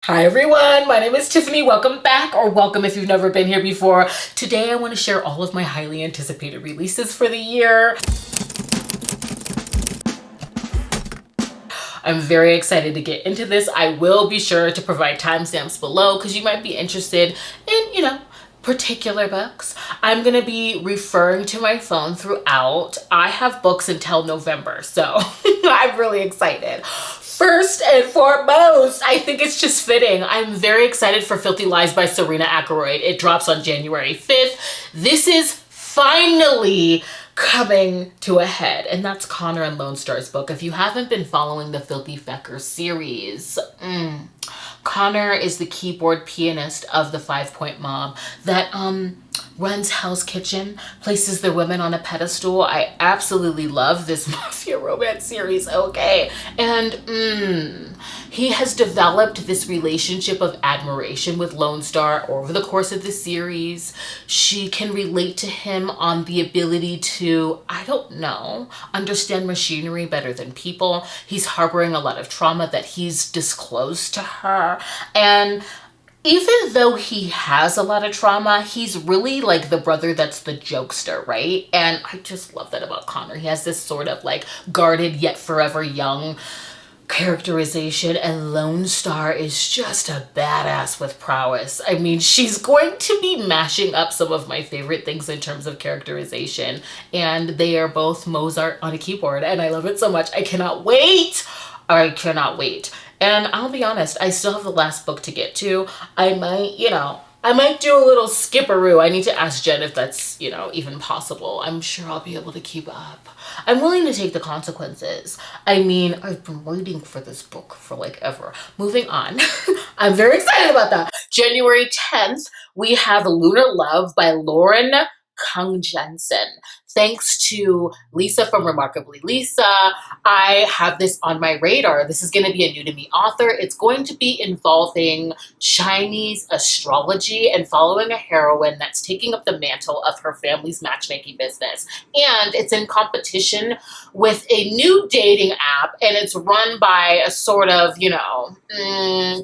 Hi everyone, my name is Tiffany. Welcome back, or welcome if you've never been here before. Today I want to share all of my highly anticipated releases for the year. I'm very excited to get into this. I will be sure to provide timestamps below because you might be interested in, particular books. I'm going to be referring to my phone throughout. I have books until November, so I'm really excited. First and foremost, I think it's just fitting. I'm very excited for Filthy Lies by Serena Akeroyd. It drops on January 5th. This is finally coming to a head, and that's Connor and Lone Star's book. If you haven't been following the Filthy Fecker series, Connor is the keyboard pianist of the 5 Point Mob that runs Hell's Kitchen, places their women on a pedestal. I absolutely love this Mafia romance series, okay? And he has developed this relationship of admiration with Lone Star over the course of the series. She can relate to him on the ability to, understand machinery better than people. He's harboring a lot of trauma that he's disclosed to her. And even though he has a lot of trauma, he's really like the brother that's the jokester, right? And I just love that about Connor. He has this sort of like guarded yet forever young characterization, and Lone Star is just a badass with prowess. I mean, she's going to be mashing up some of my favorite things in terms of characterization, and they are both Mozart on a keyboard, and I love it so much. I cannot wait. And I'll be honest, I still have the last book to get to. I might do a little skipperoo. I need to ask Jen if that's, even possible. I'm sure I'll be able to keep up. I'm willing to take the consequences. I mean, I've been waiting for this book for like ever. Moving on. I'm very excited about that. January 10th, we have Lunar Love by Lauren Kung Jessen. Thanks to Lisa from Remarkably Lisa, I have this on my radar. This is going to be a new to me author. It's going to be involving Chinese astrology and following a heroine that's taking up the mantle of her family's matchmaking business. And it's in competition with a new dating app, and it's run by a sort of,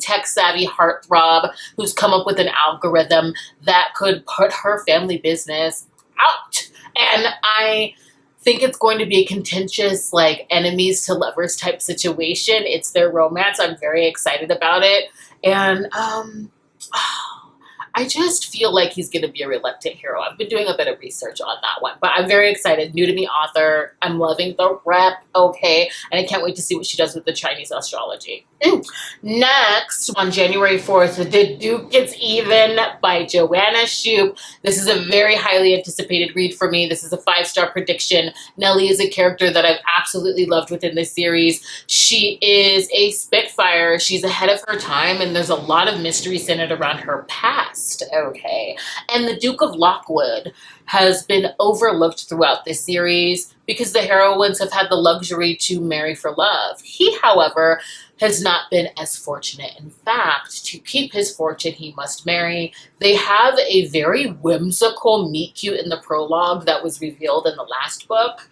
tech-savvy heartthrob who's come up with an algorithm that could put her family business out. And I think it's going to be a contentious, like, enemies to lovers type situation. It's their romance. I'm very excited about it. And I just feel like he's going to be a reluctant hero. I've been doing a bit of research on that one, but I'm very excited. New to me author. I'm loving the rep. Okay. And I can't wait to see what she does with the Chinese astrology. Next, on January 4th, The Duke Gets Even by Joanna Shupe. This is a very highly anticipated read for me. This is a 5-star prediction. Nellie is a character that I've absolutely loved within this series. She is a Spitfire. She's ahead of her time, and there's a lot of mystery centered around her past. Okay. And the Duke of Lockwood has been overlooked throughout this series because the heroines have had the luxury to marry for love. He, however, has not been as fortunate. In fact, to keep his fortune, he must marry. They have a very whimsical meet cute in the prologue that was revealed in the last book.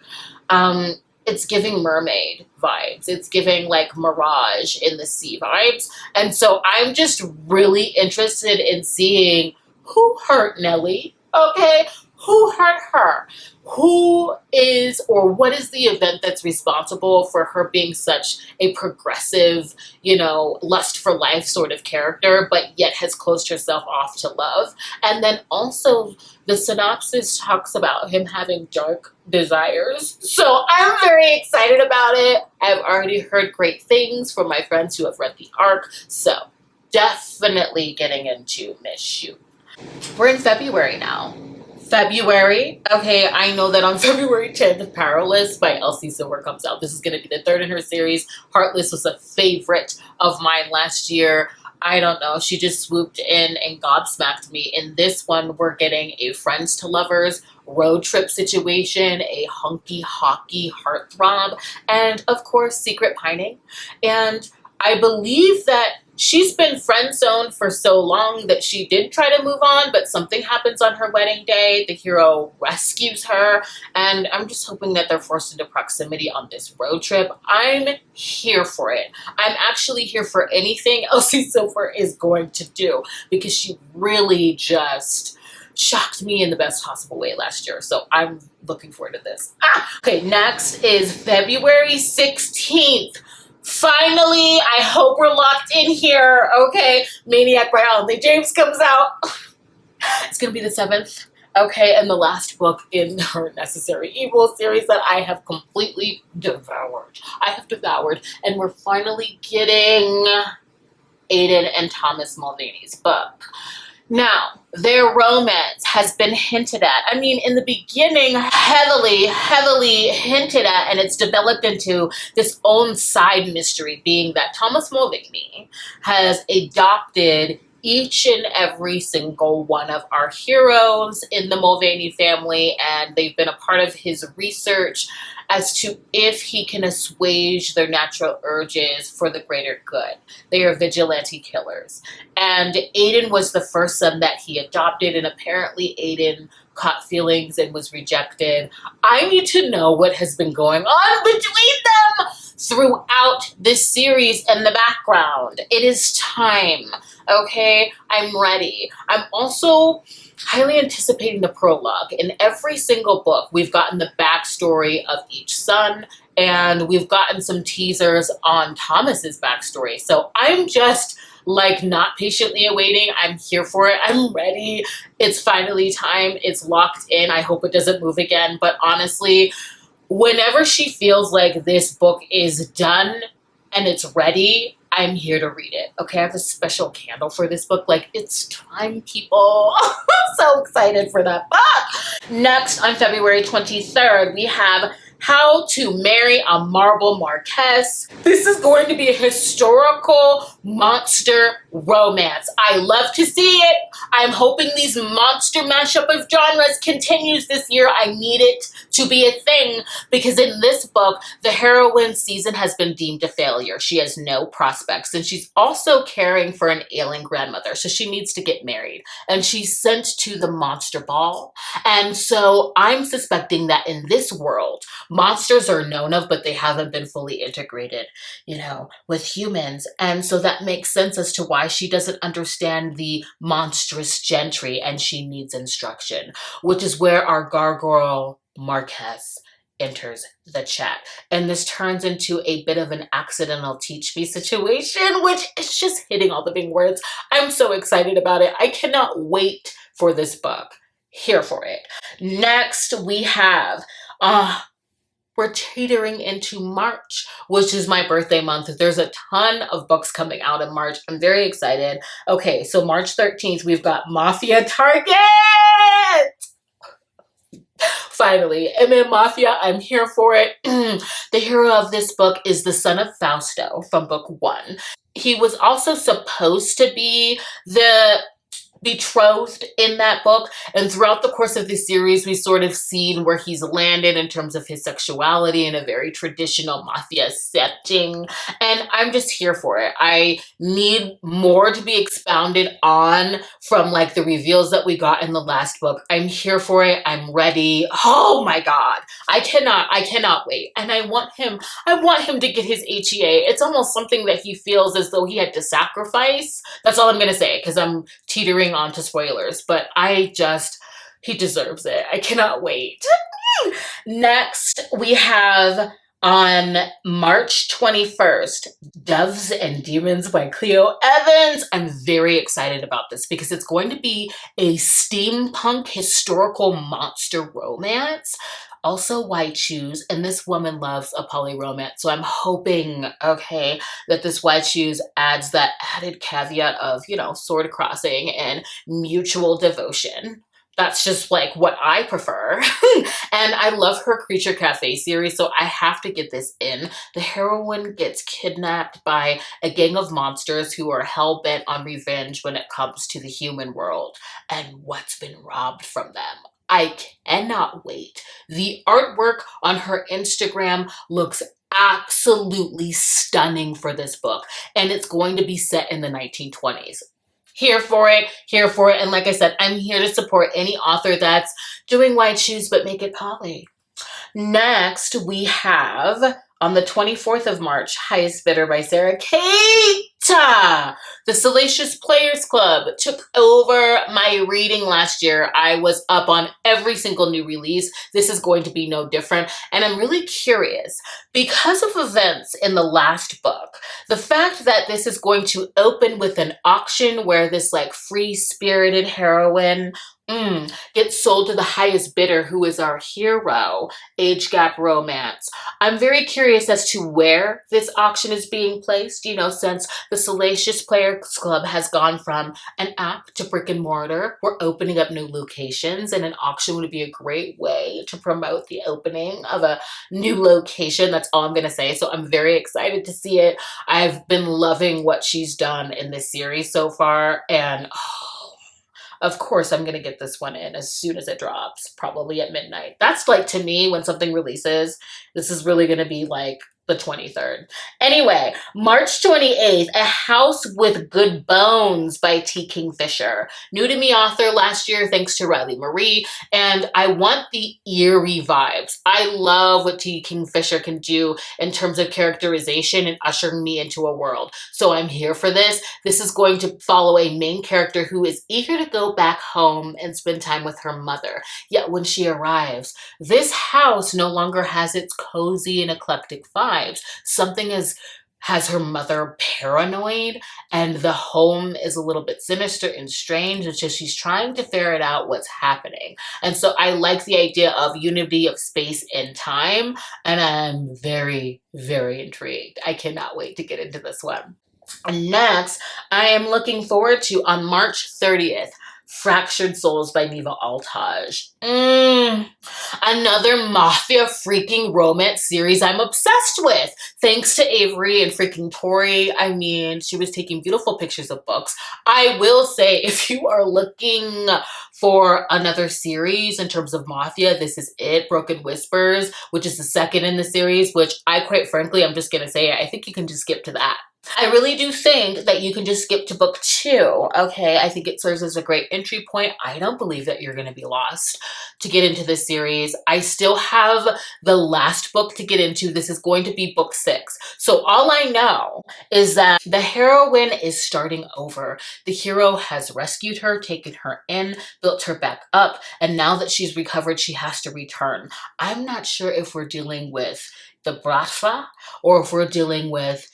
It's giving mermaid vibes. It's giving like Mirage in the Sea vibes. And so I'm just really interested in seeing who hurt Nellie, okay? Who hurt her? Who is, or what is the event that's responsible for her being such a progressive, lust for life sort of character, but yet has closed herself off to love? And then also the synopsis talks about him having dark desires. So I'm very excited about it. I've already heard great things from my friends who have read the arc. So definitely getting into Miss Shupe. We're in February now. Okay, I know that on February 10th, Powerless by Elsie Silver comes out. This is going to be the third in her series. Heartless was a favorite of mine last year. I don't know, she just swooped in and gobsmacked me. In this one, we're getting a friends to lovers road trip situation, a hunky hockey heartthrob, and of course, secret pining. And I believe that She's been friend-zoned for so long that she did try to move on, but something happens on her wedding day. The hero rescues her, and I'm just hoping that they're forced into proximity on this road trip. I'm here for it. I'm actually here for anything Elsie Silver is going to do, because she really just shocked me in the best possible way last year. So I'm looking forward to this. Okay, next is February 16th. Finally, I hope we're locked in here. Okay, Maniac by Onley James comes out. It's gonna be the 7th. Okay, and the last book in her Necessary Evil series that I have completely devoured. And we're finally getting Aiden and Thomas Mulvaney's book. Now, their romance has been hinted at. I mean, in the beginning, heavily hinted at, and it's developed into this own side mystery, being that Thomas Mulvaney has adopted each and every single one of our heroes in the Mulvaney family, and they've been a part of his research as to if he can assuage their natural urges for the greater good. They are vigilante killers. And Aiden was the first son that he adopted, and apparently Aiden caught feelings and was rejected. I need to know what has been going on between them throughout this series and the background. It is time, okay? I'm ready. I'm also highly anticipating the prologue. In every single book, we've gotten the backstory of each son, and we've gotten some teasers on Thomas's backstory. So I'm just like not patiently awaiting. I'm here for it. I'm ready. It's finally time. It's locked in. I hope it doesn't move again. But honestly, whenever she feels like this book is done and it's ready, I'm here to read it. Okay, I have a special candle for this book. Like, it's time, people. I'm so excited for that book. Next, on February 23rd, we have How to Marry a Marble Marquess. This is going to be a historical monster romance. I love to see it. I'm hoping these monster mashup of genres continues this year. I need it to be a thing, because in this book, the heroine's season has been deemed a failure. She has no prospects, and she's also caring for an ailing grandmother, so she needs to get married. And she's sent to the monster ball. And so I'm suspecting that in this world, monsters are known of, but they haven't been fully integrated, you know, with humans. And so that makes sense as to why she doesn't understand the monstrous gentry and she needs instruction, which is where our gargoyle Marquez enters the chat. And this turns into a bit of an accidental teach me situation, which is just hitting all the big words. I'm so excited about it. I cannot wait for this book. Here for it. Next, we have we're teetering into March, which is my birthday month. There's a ton of books coming out in March. I'm very excited. Okay, so March 13th, we've got Mafia Target! Finally, and then Mafia, I'm here for it. The hero of this book is the son of Fausto from book 1. He was also supposed to be the betrothed in that book, and throughout the course of this series we sort of seen where he's landed in terms of his sexuality in a very traditional mafia setting, and I'm just here for it. I need more to be expounded on from like the reveals that we got in the last book. I'm here for it. I'm ready. Oh my god, I cannot wait. And I want him to get his HEA. It's almost something that he feels as though he had to sacrifice. That's all I'm gonna say, because I'm teetering on to spoilers, but he deserves it. I cannot wait. Next, we have on March 21st, Doves and Demons by Clio Evans. I'm very excited about this because it's going to be a steampunk historical monster romance. Also white shoes, and this woman loves a poly romance, so I'm hoping, okay, that this white shoes adds that added caveat of, you know, sword crossing and mutual devotion. That's just like what I prefer. And I love her Creature Cafe series, so I have to get this in. The heroine gets kidnapped by a gang of monsters who are hell-bent on revenge when it comes to the human world and what's been robbed from them. I cannot wait. The artwork on her Instagram looks absolutely stunning for this book. And it's going to be set in the 1920s. Here for it, here for it. And like I said, I'm here to support any author that's doing white shoes, but make it poly. Next, we have on the 24th of March, Highest Bidder by Sara, Cate. The Salacious Players Club took over my reading last year. I was up on every single new release. This is going to be no different. And I'm really curious because of events in the last book, the fact that this is going to open with an auction where this like free-spirited heroine gets sold to the highest bidder, who is our hero, age gap romance. I'm very curious as to where this auction is being placed, you know, since the Salacious Players Club has gone from an app to brick and mortar. We're opening up new locations, and an auction would be a great way to promote the opening of a new location. That's all I'm going to say. So I'm very excited to see it. I've been loving what she's done in this series so far, and of course, I'm going to get this one in as soon as it drops, probably at midnight. That's like, to me, when something releases, this is really going to be like the 23rd. Anyway, March 28th, A House with Good Bones by T. Kingfisher. New to me author last year, thanks to Riley Marie, and I want the eerie vibes. I love what T. Kingfisher can do in terms of characterization and ushering me into a world. So I'm here for this. This is going to follow a main character who is eager to go back home and spend time with her mother. Yet when she arrives, this house no longer has its cozy and eclectic vibe. Something has her mother paranoid, and the home is a little bit sinister and strange. It's just she's trying to ferret out what's happening. And so I like the idea of unity of space and time, and I'm very, very intrigued. I cannot wait to get into this one. And next, I am looking forward to, on March 30th, Fractured Souls by Neva Altaj. Another Mafia freaking romance series I'm obsessed with. Thanks to Avery and freaking Tori. I mean, she was taking beautiful pictures of books. I will say, if you are looking for another series in terms of Mafia, this is it. Broken Whispers, which is the second in the series, which I quite frankly, I'm just going to say, I think you can just skip to that. I really do think that you can just skip to book 2, okay? I think it serves as a great entry point. I don't believe that you're going to be lost to get into this series. I still have the last book to get into. This is going to be book 6. So all I know is that the heroine is starting over. The hero has rescued her, taken her in, built her back up, and now that she's recovered, she has to return. I'm not sure if we're dealing with the Bratva or if we're dealing with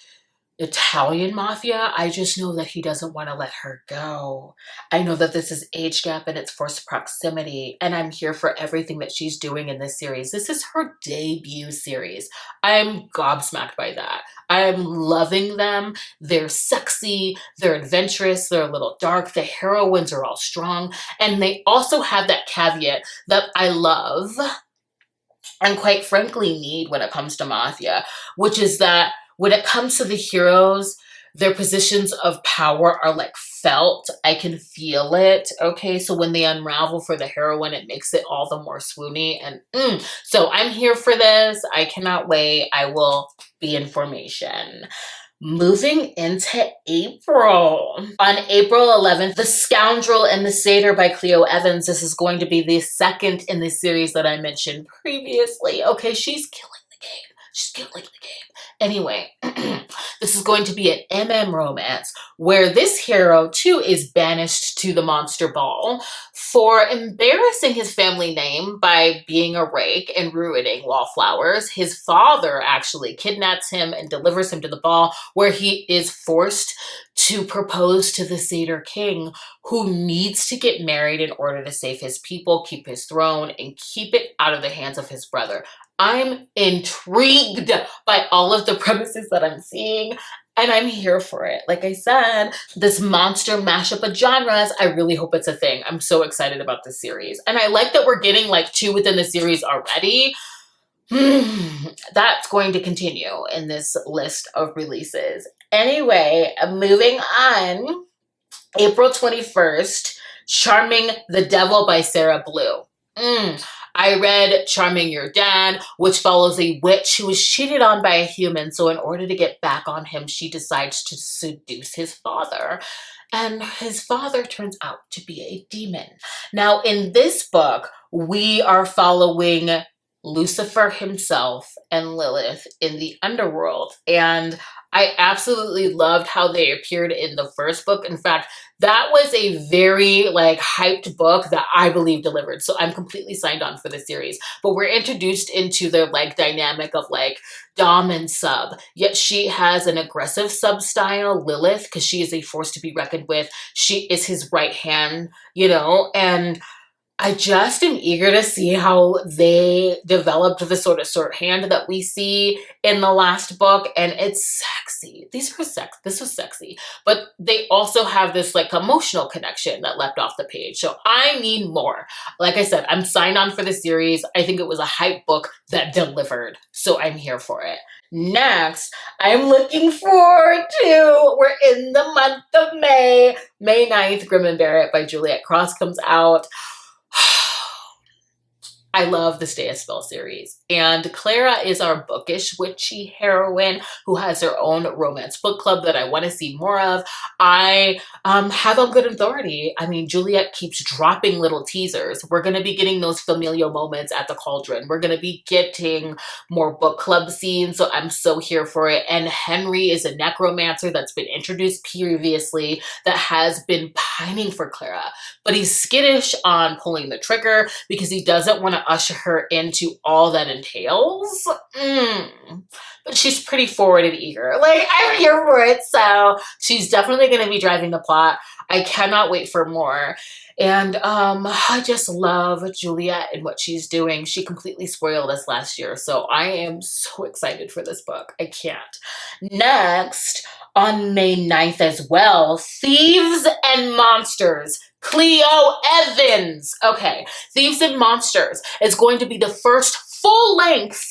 Italian Mafia. I just know that he doesn't want to let her go. I know that this is age gap and it's forced proximity, and I'm here for everything that she's doing in this series. This is her debut series. I'm gobsmacked by that. I'm loving them. They're sexy, they're adventurous, they're a little dark, the heroines are all strong, and they also have that caveat that I love and quite frankly need when it comes to Mafia, which is that when it comes to the heroes, their positions of power are like felt. I can feel it. Okay, so when they unravel for the heroine, it makes it all the more swoony. And so I'm here for this. I cannot wait. I will be in formation. Moving into April. On April 11th, The Scoundrel and the Satyr by Clio Evans. This is going to be the second in the series that I mentioned previously. Okay, she's killing the game. She's killing the game. Anyway, this is going to be an MM romance where this hero too is banished to the monster ball for embarrassing his family name by being a rake and ruining wallflowers. His father actually kidnaps him and delivers him to the ball where he is forced to propose to the Satyr King, who needs to get married in order to save his people, keep his throne, and keep it out of the hands of his brother. I'm intrigued by all of the premises that I'm seeing, and I'm here for it. Like I said, this monster mashup of genres, I really hope it's a thing. I'm so excited about this series. And I like that we're getting like 2 within the series already. That's going to continue in this list of releases. Anyway, moving on. April 21st, Charming the Devil by Sarah Blue. I read Charming Your Dad, which follows a witch who was cheated on by a human. So in order to get back on him, she decides to seduce his father. And his father turns out to be a demon. Now, in this book, we are following Lucifer himself and Lilith in the underworld. And I absolutely loved how they appeared in the first book. In fact, that was a very hyped book that I believe delivered. So I'm completely signed on for the series. But we're introduced into their dynamic of dom and sub. Yet she has an aggressive sub style, Lilith, because she is a force to be reckoned with. She is his right hand, and I just am eager to see how they developed the sort of shorthand that we see in the last book. And it's sexy. This was sexy. But they also have this emotional connection that leapt off the page. So I need more. Like I said, I'm signed on for the series. I think it was a hype book that delivered. So I'm here for it. Next, I'm looking forward to, we're in the month of May. May 9th, Grim and Barrett by Juliette Cross comes out. I love the Stay a Spell series. And Clara is our bookish witchy heroine who has her own romance book club that I want to see more of. I have on good authority. I mean, Juliette keeps dropping little teasers. We're going to be getting those familial moments at the cauldron. We're going to be getting more book club scenes. So I'm so here for it. And Henry is a necromancer that's been introduced previously that has been pining for Clara. But he's skittish on pulling the trigger because he doesn't want to usher her into all that entails. But she's pretty forward and eager. I'm here for it. So she's definitely going to be driving the plot. I cannot wait for more. And I just love Juliette and what she's doing. She completely spoiled us last year. So I am so excited for this book. I can't. Next, on May 9th as well, Theives and Monsters. Clio Evans. Okay, Theives and Monsters is going to be the first full-length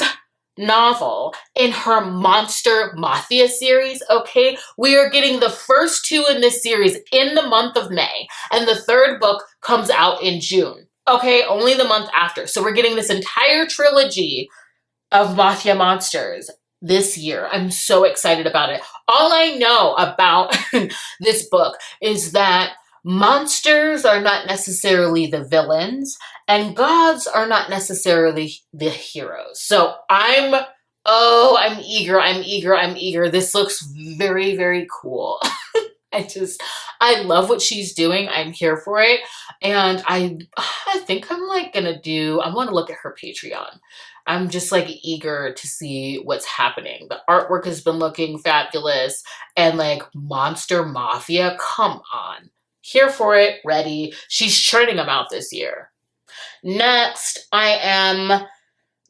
novel in her Monster Mafia series, okay? We are getting the first two in this series in the month of May, and the third book comes out in June, okay? Only the month after. So we're getting this entire trilogy of Mafia Monsters this year. I'm so excited about it. All I know about this book is that monsters are not necessarily the villains, and gods are not necessarily the heroes. So I'm eager. This looks very, very cool. I love what she's doing. I'm here for it. And I think I'm I want to look at her Patreon. I'm just eager to see what's happening. The artwork has been looking fabulous, and Monster Mafia, come on. Here for it, ready. She's churning them out this year. Next, I am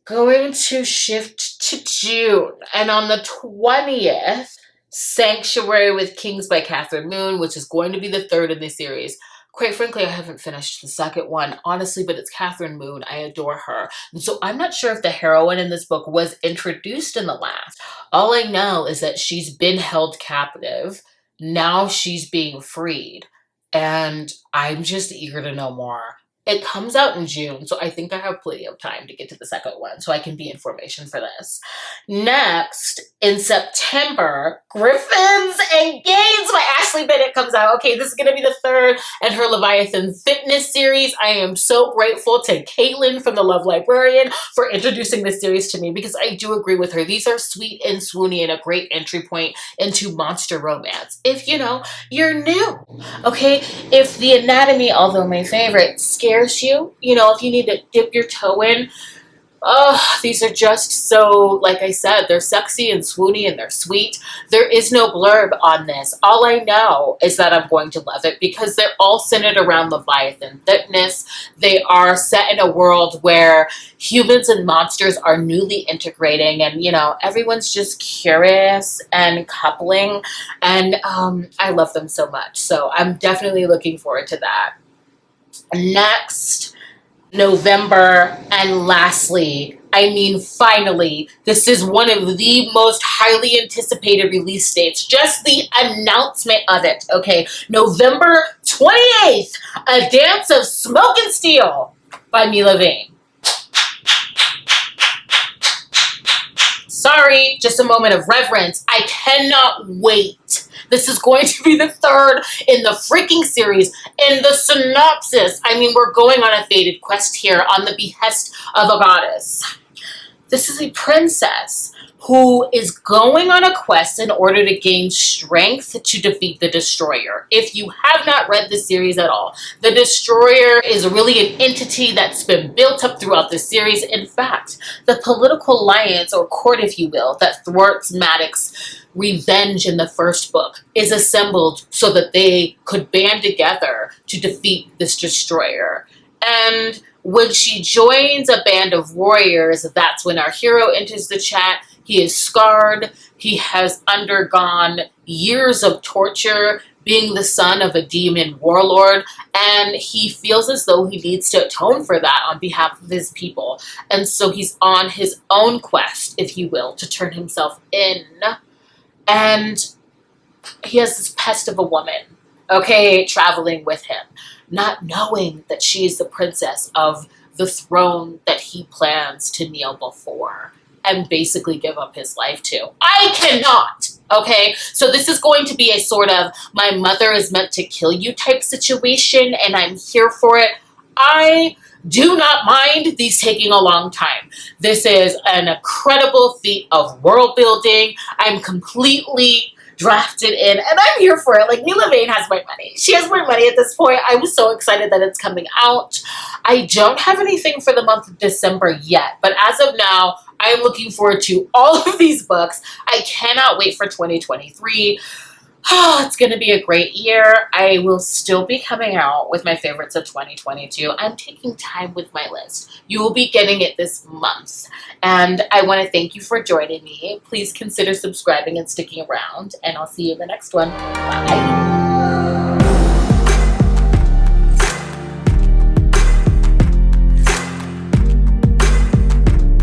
going to shift to June. And on the 20th, Sanctuary with Kings by Kathryn Moon, which is going to be the third in this series. Quite frankly, I haven't finished the second one, honestly, but it's Kathryn Moon. I adore her. And so I'm not sure if the heroine in this book was introduced in the last. All I know is that she's been held captive. Now she's being freed. And I'm just eager to know more. It comes out in June, so I think I have plenty of time to get to the second one, so I can be in formation for this. Next, in September, Griffons and Gains by Ashley Bennett comes out. Okay, this is going to be the third in her Leviathan Fitness series. I am so grateful to Caitlin from The Love Librarian for introducing this series to me, because I do agree with her. These are sweet and swoony and a great entry point into monster romance. If, you're new, okay? If the anatomy, although my favorite, scares you, if you need to dip your toe in, these are just so, like I said, they're sexy and swoony and they're sweet. There is no blurb on this. All I know is that I'm going to love it because they're all centered around Leviathan fitness. They are set in a world where humans and monsters are newly integrating, and everyone's just curious and coupling, and I love them so much. So I'm definitely looking forward to that. Next, November, and lastly, finally, this is one of the most highly anticipated release dates. Just the announcement of it, okay? November 28th, A Dance of Smoke and Steel by Mila Vane. Sorry, just a moment of reverence. I cannot wait. This is going to be the third in the freaking series. In the synopsis, I mean, we're going on a fated quest here on the behest of a goddess. This is a princess who is going on a quest in order to gain strength to defeat the Destroyer. If you have not read the series at all, the Destroyer is really an entity that's been built up throughout the series. In fact, the political alliance, or court if you will, that thwarts Maddox's revenge in the first book is assembled so that they could band together to defeat this Destroyer. And when she joins a band of warriors, that's when our hero enters the chat. He is scarred. He has undergone years of torture, being the son of a demon warlord, and he feels as though he needs to atone for that on behalf of his people. And so he's on his own quest, if you will, to turn himself in. And he has this pest of a woman, okay, traveling with him, not knowing that she is the princess of the throne that he plans to kneel before and basically give up his life to. I cannot, okay? So this is going to be a sort of my mother is meant to kill you type situation, and I'm here for it. I do not mind these taking a long time. This is an incredible feat of world building. I'm completely drafted in, and I'm here for it. Like, Mila Vane has my money. She has my money at this point. I was so excited that it's coming out. I don't have anything for the month of December yet, but as of now, I am looking forward to all of these books. I cannot wait for 2023. It's going to be a great year. I will still be coming out with my favorites of 2022. I'm taking time with my list. You will be getting it this month. And I want to thank you for joining me. Please consider subscribing and sticking around. And I'll see you in the next one. Bye.